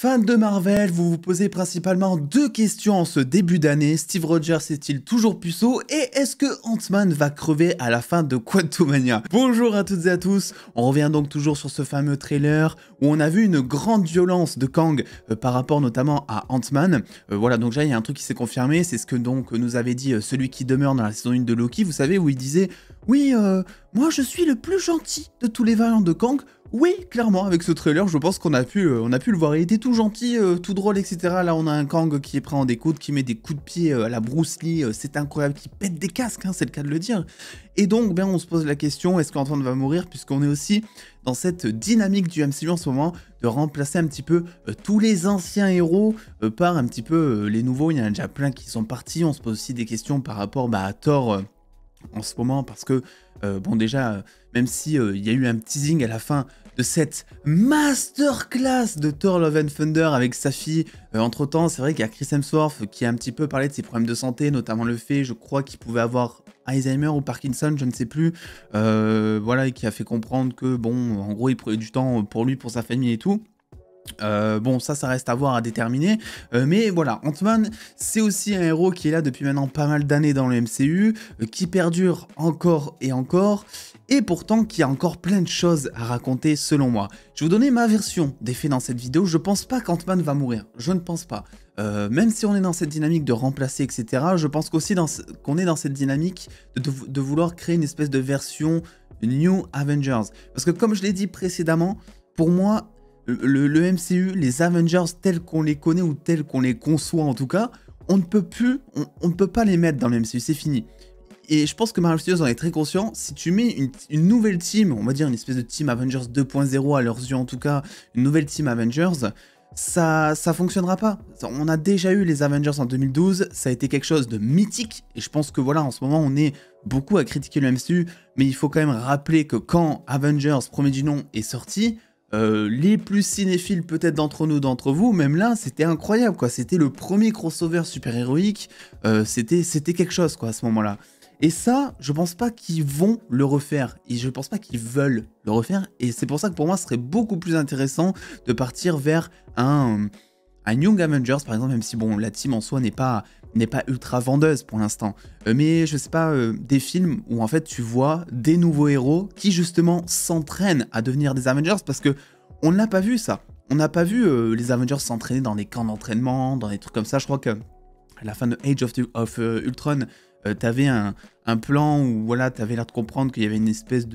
Fans de Marvel, vous vous posez principalement deux questions en ce début d'année. Steve Rogers est-il toujours puceau? Et est-ce que Ant-Man va crever à la fin de Quantumania? Bonjour à toutes et à tous, on revient donc toujours sur ce fameux trailer où on a vu une grande violence de Kang par rapport notamment à Ant-Man. Voilà, donc là il y a un truc qui s'est confirmé, c'est ce que donc nous avait dit celui qui demeure dans la saison 1 de Loki, vous savez, où il disait « Oui, moi je suis le plus gentil de tous les variants de Kang ». Oui, clairement, avec ce trailer, je pense qu'on a pu le voir. Il était tout gentil, tout drôle, etc. Là, on a un Kang qui est prêt en découdre, qui met des coups de pied à la Bruce Lee. C'est incroyable, qui pète des casques, hein, c'est le cas de le dire. Et donc, ben, on se pose la question, est-ce qu'Ant-Man va mourir? Puisqu'on est aussi dans cette dynamique du MCU en ce moment, de remplacer un petit peu tous les anciens héros par un petit peu les nouveaux. Il y en a déjà plein qui sont partis. On se pose aussi des questions par rapport à Thor en ce moment, parce que, bon, déjà, même si il y a eu un teasing à la fin de cette masterclass de Thor Love and Thunder avec sa fille. Entre temps, c'est vrai qu'il y a Chris Hemsworth qui a un petit peu parlé de ses problèmes de santé, notamment le fait, je crois, qu'il pouvait avoir Alzheimer ou Parkinson, je ne sais plus. Voilà, et qui a fait comprendre que, bon, en gros, il prenait du temps pour lui, pour sa famille et tout. Bon, ça reste à voir, à déterminer, mais voilà, Ant-Man, c'est aussi un héros qui est là depuis maintenant pas mal d'années dans le MCU, qui perdure encore et encore, et pourtant qui a encore plein de choses à raconter selon moi. Je vais vous donner ma version des faits dans cette vidéo. Je pense pas qu'Ant-Man va mourir, je ne pense pas. Même si on est dans cette dynamique de remplacer, etc., je pense qu'aussi qu'on est dans cette dynamique de vouloir créer une espèce de version New Avengers. Parce que comme je l'ai dit précédemment, pour moi, le MCU, les Avengers tels qu'on les connaît ou tels qu'on les conçoit en tout cas, on ne peut pas les mettre dans le MCU, c'est fini. Et je pense que Marvel Studios en est très conscient. Si tu mets une nouvelle team, on va dire une espèce de team Avengers 2.0 à leurs yeux en tout cas, une nouvelle team Avengers, ça fonctionnera pas. On a déjà eu les Avengers en 2012, ça a été quelque chose de mythique, et je pense que voilà, en ce moment on est beaucoup à critiquer le MCU, mais il faut quand même rappeler que quand Avengers, premier du nom, est sorti, les plus cinéphiles peut-être d'entre nous, d'entre vous, même là, c'était incroyable, quoi. C'était le premier crossover super-héroïque, c'était quelque chose, quoi, à ce moment-là. Et ça, je pense pas qu'ils vont le refaire, et je pense pas qu'ils veulent le refaire, et c'est pour ça que pour moi, ce serait beaucoup plus intéressant de partir vers un Young Avengers, par exemple, même si, bon, la team en soi n'est pas ultra vendeuse pour l'instant, mais je sais pas, des films où en fait tu vois des nouveaux héros qui justement s'entraînent à devenir des Avengers, parce que on n'a pas vu ça, on n'a pas vu les Avengers s'entraîner dans des camps d'entraînement, dans des trucs comme ça. Je crois que à la fin de Age of Ultron, t'avais un plan où voilà, t'avais l'air de comprendre qu'il y avait une espèce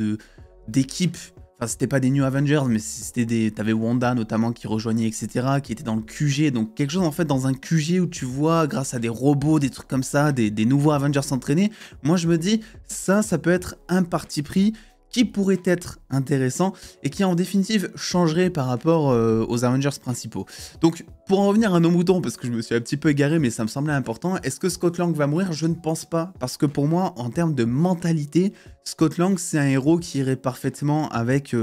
d'équipe. Enfin, c'était pas des New Avengers, mais c'était t'avais Wanda notamment qui rejoignait, etc., qui était dans le QG, donc quelque chose en fait dans un QG où tu vois, grâce à des robots, des trucs comme ça, des nouveaux Avengers s'entraîner. Moi je me dis, ça peut être un parti pris qui pourrait être intéressant et qui en définitive changerait par rapport aux Avengers principaux. Donc pour en revenir à nos moutons, parce que je me suis un petit peu égaré mais ça me semblait important, est-ce que Scott Lang va mourir? Je ne pense pas, parce que pour moi, en termes de mentalité, Scott Lang c'est un héros qui irait parfaitement avec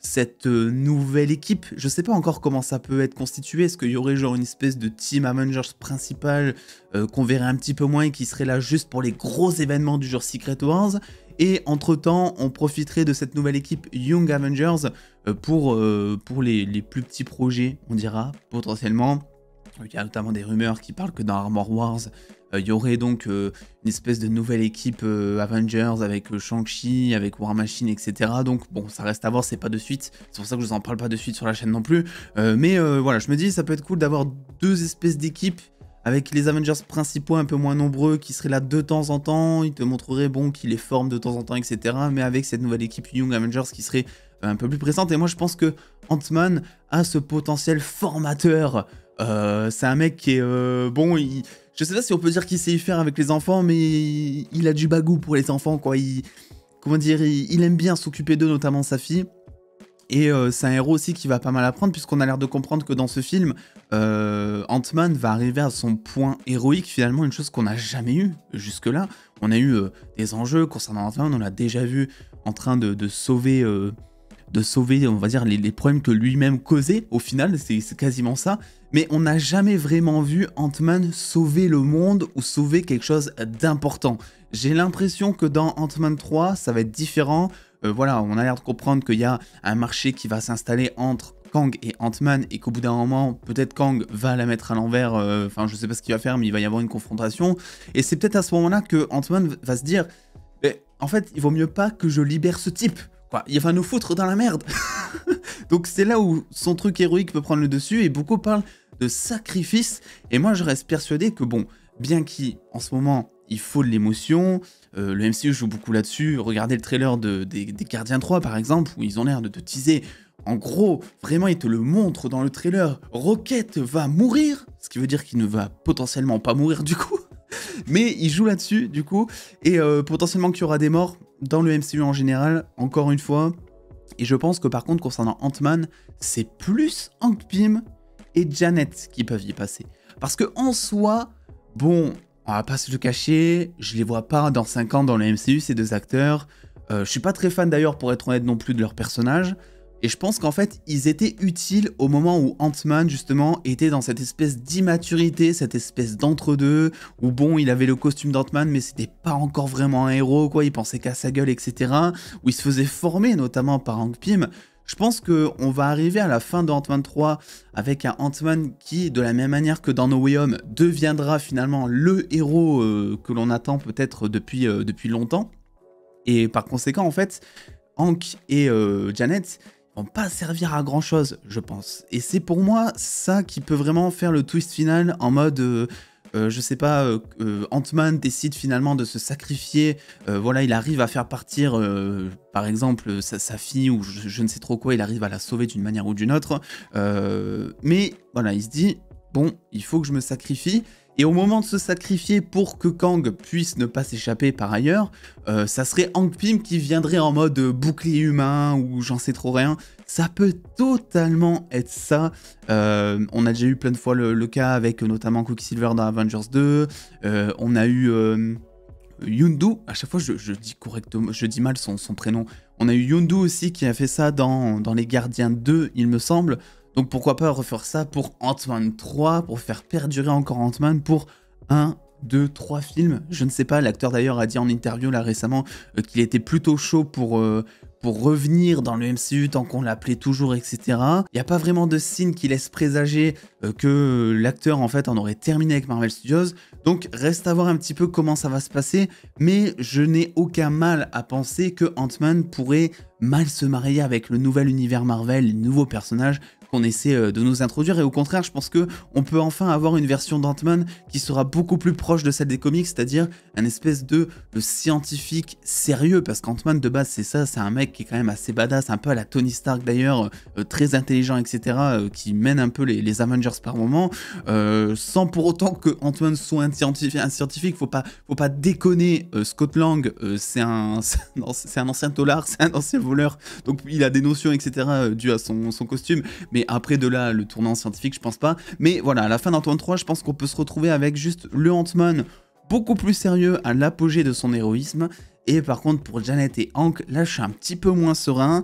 cette nouvelle équipe. Je sais pas encore comment ça peut être constitué, est-ce qu'il y aurait genre une espèce de team Avengers principale qu'on verrait un petit peu moins et qui serait là juste pour les gros événements du genre Secret Wars? Et entre-temps, on profiterait de cette nouvelle équipe Young Avengers pour les plus petits projets, on dira, potentiellement. Il y a notamment des rumeurs qui parlent que dans Armor Wars, il y aurait donc une espèce de nouvelle équipe Avengers avec Shang-Chi, avec War Machine, etc. Donc bon, ça reste à voir, c'est pas de suite. C'est pour ça que je vous en parle pas de suite sur la chaîne non plus. Mais voilà, je me dis, ça peut être cool d'avoir deux espèces d'équipes avec les Avengers principaux un peu moins nombreux qui seraient là de temps en temps, ils te montreraient bon qu'ils les forment de temps en temps, etc. Mais avec cette nouvelle équipe Young Avengers qui serait un peu plus présente. Et moi je pense que Ant-Man a ce potentiel formateur. C'est un mec qui est bon, je sais pas si on peut dire qu'il sait y faire avec les enfants, mais il a du bagou pour les enfants, quoi. Comment dire, il aime bien s'occuper d'eux, notamment sa fille. Et c'est un héros aussi qui va pas mal apprendre, puisqu'on a l'air de comprendre que dans ce film, Ant-Man va arriver à son point héroïque, finalement, une chose qu'on n'a jamais eu jusque-là. On a eu des enjeux concernant Ant-Man, on l'a déjà vu en train de sauver, on va dire, les problèmes que lui-même causait, au final, c'est quasiment ça. Mais on n'a jamais vraiment vu Ant-Man sauver le monde ou sauver quelque chose d'important. J'ai l'impression que dans Ant-Man 3, ça va être différent. Voilà, on a l'air de comprendre qu'il y a un marché qui va s'installer entre Kang et Ant-Man et qu'au bout d'un moment, peut-être Kang va la mettre à l'envers, enfin je sais pas ce qu'il va faire, mais il va y avoir une confrontation. Et c'est peut-être à ce moment-là que Ant-Man va se dire, en fait, il vaut mieux pas que je libère ce type, quoi. Il va nous foutre dans la merde. Donc c'est là où son truc héroïque peut prendre le dessus, et beaucoup parlent de sacrifice. Et moi je reste persuadé que bon, bien qu'en ce moment, il faut de l'émotion, le MCU joue beaucoup là-dessus. Regardez le trailer des Gardiens 3 par exemple, où ils ont l'air de te teaser. En gros, vraiment, ils te le montrent dans le trailer. Rocket va mourir, ce qui veut dire qu'il ne va potentiellement pas mourir du coup. Mais il joue là-dessus, du coup, et potentiellement qu'il y aura des morts dans le MCU en général, encore une fois. Et je pense que par contre, concernant Ant-Man, c'est plus Hank Pym et Janet qui peuvent y passer. Parce que en soi, bon, on va pas se le cacher, je les vois pas dans 5 ans dans le MCU, ces deux acteurs. Je suis pas très fan d'ailleurs, pour être honnête non plus, de leur personnage. Et je pense qu'en fait, ils étaient utiles au moment où Ant-Man, justement, était dans cette espèce d'immaturité, cette espèce d'entre-deux, où bon, il avait le costume d'Ant-Man, mais c'était pas encore vraiment un héros, quoi, il pensait qu'à sa gueule, etc., où il se faisait former, notamment par Hank Pym. Je pense qu'on va arriver à la fin de Ant-Man 3 avec un Ant-Man qui, de la même manière que dans No Way Home, deviendra finalement le héros que l'on attend peut-être depuis longtemps. Et par conséquent, en fait, Hank et Janet vont pas servir à grand chose, je pense. Et c'est pour moi ça qui peut vraiment faire le twist final en mode, je sais pas, Ant-Man décide finalement de se sacrifier, voilà, il arrive à faire partir, par exemple, sa fille ou je ne sais trop quoi, il arrive à la sauver d'une manière ou d'une autre, mais voilà, il se dit, bon, il faut que je me sacrifie. Et au moment de se sacrifier pour que Kang puisse ne pas s'échapper par ailleurs, ça serait Hank Pym qui viendrait en mode bouclier humain ou j'en sais trop rien. Ça peut totalement être ça. On a déjà eu plein de fois le cas avec notamment Quicksilver dans Avengers 2. On a eu Yondu, à chaque fois je dis correctement, je dis mal son prénom. On a eu Yondu aussi qui a fait ça dans Les Gardiens 2, il me semble. Donc pourquoi pas refaire ça pour Ant-Man 3, pour faire perdurer encore Ant-Man pour 1, 2, 3 films. Je ne sais pas, l'acteur d'ailleurs a dit en interview là récemment qu'il était plutôt chaud pour revenir dans le MCU tant qu'on l'appelait toujours, etc. Il n'y a pas vraiment de signe qui laisse présager que l'acteur en fait en aurait terminé avec Marvel Studios. Donc reste à voir un petit peu comment ça va se passer, mais je n'ai aucun mal à penser que Ant-Man pourrait mal se marier avec le nouvel univers Marvel, les nouveaux personnages qu'on essaie de nous introduire, et au contraire je pense que on peut enfin avoir une version d'Ant-Man qui sera beaucoup plus proche de celle des comics, c'est-à-dire un espèce de scientifique sérieux, parce qu'Ant-Man de base c'est ça, c'est un mec qui est quand même assez badass, un peu à la Tony Stark d'ailleurs, très intelligent, etc., qui mène un peu les Avengers par moment, sans pour autant que Ant-Man soit un scientifique, faut pas déconner. Scott Lang, c'est un ancien tolard, c'est un ancien voleur, donc il a des notions, etc., dues à son costume, mais après de là, le tournant scientifique, je pense pas. Mais voilà, à la fin d'Ant-Man 3, je pense qu'on peut se retrouver avec juste le Ant-Man beaucoup plus sérieux à l'apogée de son héroïsme. Et par contre, pour Janet et Hank, là, je suis un petit peu moins serein.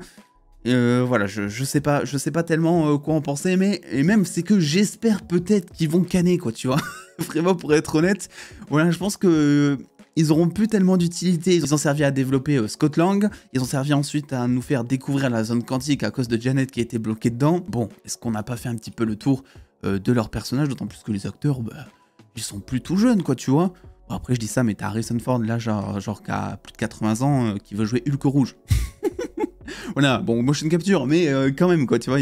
Voilà, je sais pas tellement quoi en penser, mais et même c'est que j'espère peut-être qu'ils vont canner, quoi, tu vois. Vraiment, pour être honnête, voilà, je pense que ils auront plus tellement d'utilité. Ils ont servi à développer Scott Lang, ils ont servi ensuite à nous faire découvrir la zone quantique à cause de Janet qui était bloquée dedans. Bon, est-ce qu'on n'a pas fait un petit peu le tour de leurs personnages, d'autant plus que les acteurs, bah, ils sont plus tout jeunes, quoi, tu vois. Bon, après je dis ça, mais t'as Harrison Ford là, genre qui a plus de 80 ans, qui veut jouer Hulk rouge. Voilà, bon, motion capture, mais quand même, quoi, tu vois,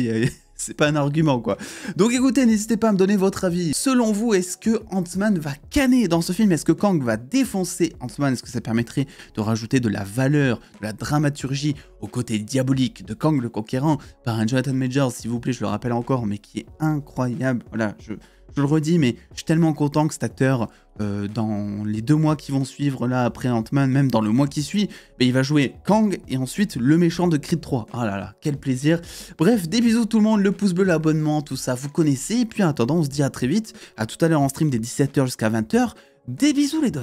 c'est pas un argument, quoi. Donc écoutez, n'hésitez pas à me donner votre avis. Selon vous, est-ce que Ant-Man va canner dans ce film? Est-ce que Kang va défoncer Ant-Man? Est-ce que ça permettrait de rajouter de la valeur, de la dramaturgie au côté diabolique de Kang le Conquérant par un Jonathan Majors, s'il vous plaît, je le rappelle encore, mais qui est incroyable. Voilà, je le redis, mais je suis tellement content que cet acteur, dans les 2 mois qui vont suivre là après Ant-Man, même dans le mois qui suit, bah, il va jouer Kang et ensuite le méchant de Creed 3. Ah là là, quel plaisir. Bref, des bisous tout le monde, le pouce bleu, l'abonnement, tout ça, vous connaissez. Et puis en attendant, on se dit à très vite. À tout à l'heure en stream des 17h jusqu'à 20h. Des bisous les dos.